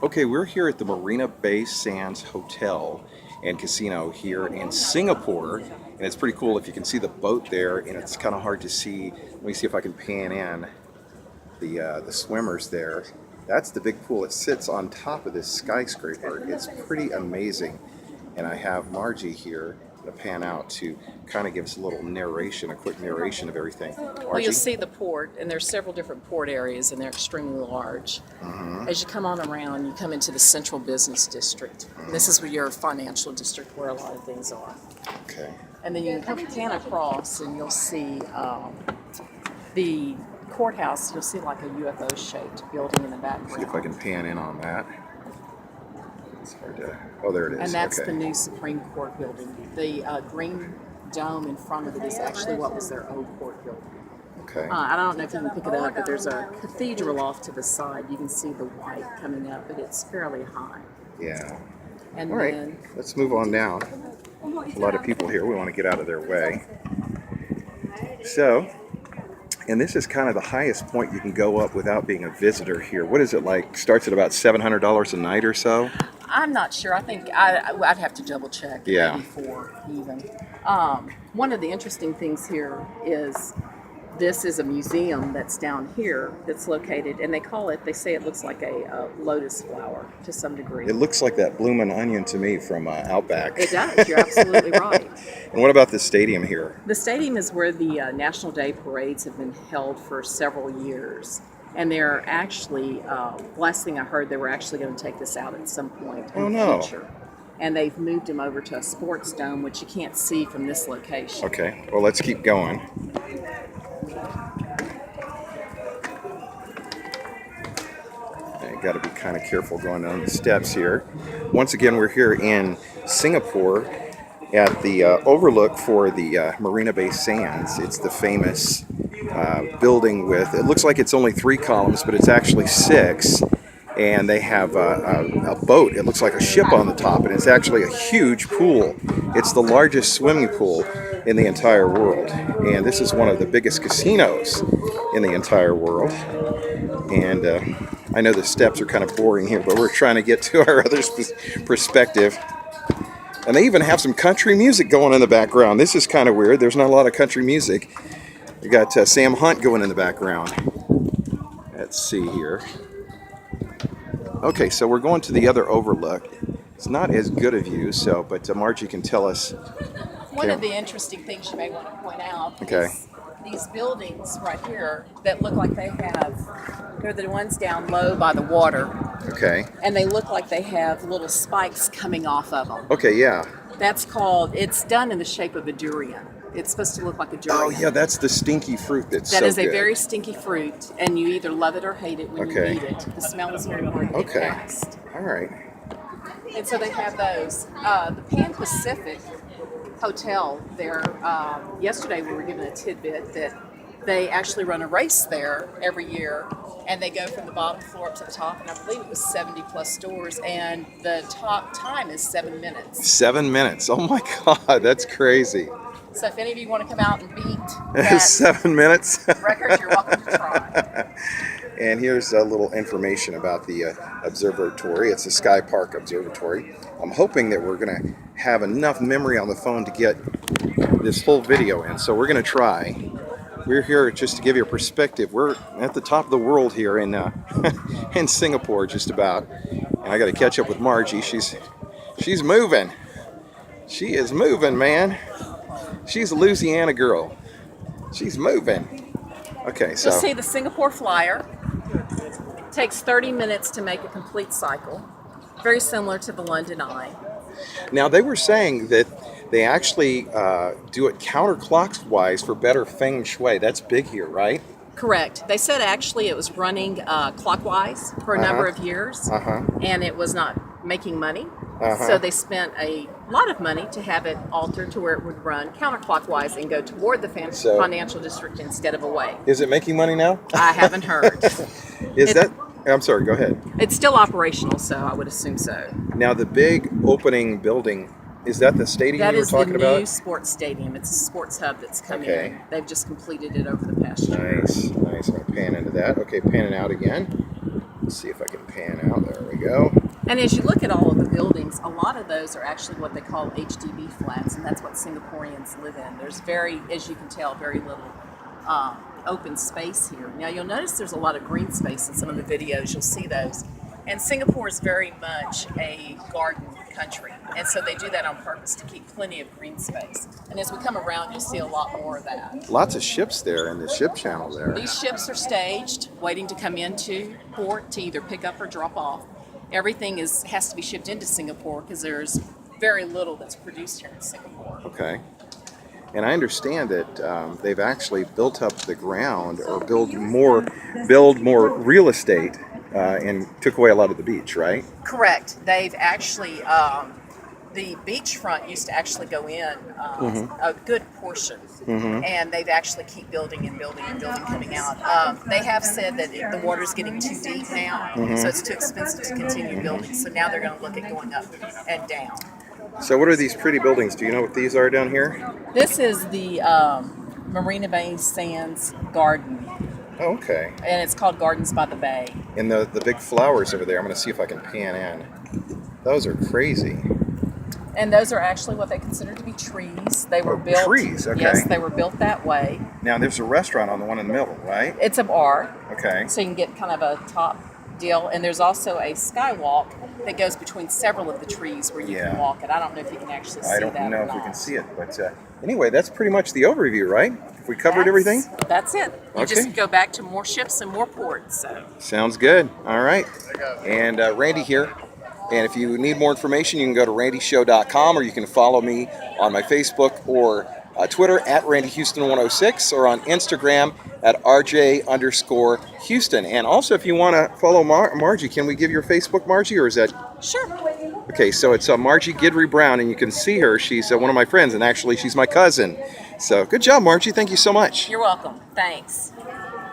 Okay, we're here at the Marina Bay Sands Hotel and Casino here in Singapore, and it's pretty cool if you can see the boat there, and it's kind of hard to see. Let me see if I can pan in the swimmers there. That's the big pool. It sits on top of this skyscraper. It's pretty amazing, and I have Margie here to pan out to kind of give us a little narration, a quick narration of everything. Well, Margie? you'll see the port, and there's several different port areas, and they're extremely large. As you come on around, you come into the central business district. This is where your financial district, where a lot of things are. Okay. And then you can pan across, and you'll see the courthouse. You'll see like a UFO-shaped building in the background. See if I can pan in on that. It's hard to. Oh, there it is. And that's okay. the new Supreme Court building. The green dome in front of it is actually what was their old court building. Okay. I don't know if you can pick it up, but there's a cathedral off to the side. You can see the white coming up, but it's fairly high. Yeah. And All right, then let's move on down. A lot of people here. We want to get out of their way. So, and this is kind of the highest point you can go up without being a visitor here. What is it like? Starts at about $700 a night or so? I'm not sure. I think I'd have to double check. Yeah. Before even. One of the interesting things here is this is a museum that's down here that's located, and they say it looks like a lotus flower to some degree. It looks like that bloomin' onion to me from Outback. It does. You're absolutely right. And what about the stadium here? The stadium is where the National Day parades have been held for several years. And they're actually, last thing I heard, they were actually going to take this out at some point in the future. And they've moved them over to a sports dome, which you can't see from this location. Okay, well, let's keep going. Got to be kind of careful going down the steps here. Once again, we're here in Singapore at the overlook for the Marina Bay Sands. It's the famous building with, it looks like it's only 3 columns, but it's actually 6. And they have a boat, it looks like a ship on the top, and it's actually a huge pool. It's the largest swimming pool in the entire world. And this is one of the biggest casinos in the entire world. And I know the steps are kind of boring here, but we're trying to get to our other perspective. And they even have some country music going in the background. This is kind of weird. There's not a lot of country music. We got Sam Hunt going in the background. Let's see here. Okay, so we're going to the other overlook. It's not as good a view, but Margie can tell us. One of the interesting things you may want to point out Okay. is these buildings right here that look like they're the ones down low by the water. Okay. And they look like they have little spikes coming off of them. Okay, yeah. It's done in the shape of a durian. It's supposed to look like a durian. Oh, yeah, that's the stinky fruit that's That so is a good. very stinky fruit, and you either love it or hate it when you eat it. The smell is very hard to get Okay. past. All right. And so they have those. The Pan Pacific Hotel there, yesterday we were given a tidbit that they actually run a race there every year, and they go from the bottom floor up to the top, and I believe it was 70 plus stores, and the top time is 7 minutes. 7 minutes. Oh my God, that's crazy. So if any of you want to come out and beat that 7 minutes. record, you're welcome to try. And here's a little information about the observatory. It's a Sky Park Observatory. I'm hoping that we're going to have enough memory on the phone to get this whole video in, so we're going to try. We're here just to give you a perspective. We're at the top of the world here in in Singapore, just about. And I got to catch up with Margie. She's moving. She is moving, man. She's a Louisiana girl. She's moving. Okay, so You'll see the Singapore Flyer. Takes 30 minutes to make a complete cycle. Very similar to the London Eye. now they were saying that they actually do it counterclockwise for better feng shui. That's big here, right? Correct. They said actually it was running clockwise for a number of years, and it was not making money. So they spent a lot of money to have it altered to where it would run counterclockwise and go toward the financial district instead of away. Is it making money now? I haven't heard. I'm sorry, go ahead. It's still operational, so I would assume so. Now the big opening building, is that the stadium That you were is the talking about? new sports stadium. It's a sports hub that's coming Okay. in. They've just completed it over the past year. Nice, nice. I'm gonna pan into that. Okay, panning out again. Let's see if I can pan out. There we go. And as you look at all of the buildings, a lot of those are actually what they call HDB flats, and that's what Singaporeans live in. There's very, as you can tell, very little open space here. Now you'll notice there's a lot of green space in some of the videos. You'll see those. And Singapore is very much a garden country, and so they do that on purpose to keep plenty of green space. And as we come around, you'll see a lot more of that. Lots of ships there in the ship channel there. These ships are staged, waiting to come into port to either pick up or drop off. Everything has to be shipped into Singapore because there's very little that's produced here in Singapore. Okay. And I understand that they've actually built up the ground or build more real estate and took away a lot of the beach, right? Correct. They've actually, the beachfront used to actually go in a good portion, and they've actually keep building and building and building coming out. They have said that the water's getting too deep now, so it's too expensive to continue building. So now they're going to look at going up and down. So what are these pretty buildings? Do you know what these are down here? This is the Marina Bay Sands Garden. Oh, okay. And it's called Gardens by the Bay. And the big flowers over there, I'm going to see if I can pan in. Those are crazy. And those are actually what they consider to be trees. They were built. Trees, okay. Yes, they were built that way. Now there's a restaurant on the one in the middle, right? It's a bar. Okay. So you can get kind of a top deal. And there's also a skywalk that goes between several of the trees where you can walk it. I don't know if you can actually see that. I don't know if we can see it, but anyway, that's pretty much the overview, right? If we covered everything? That's it. You Okay. just go back to more ships and more ports. So. Sounds good. All right. And Randy here. And if you need more information, you can go to randyshow.com, or you can follow me on my Facebook or Twitter at RandyHouston106, or on Instagram at RJ_Houston. And also, if you want to follow Margie, can we give your Facebook, Margie, or is that? Sure. Okay, so it's Margie Guidry Brown, and you can see her. She's one of my friends, and actually she's my cousin. So good job, Margie. Thank you so much. You're welcome. Thanks.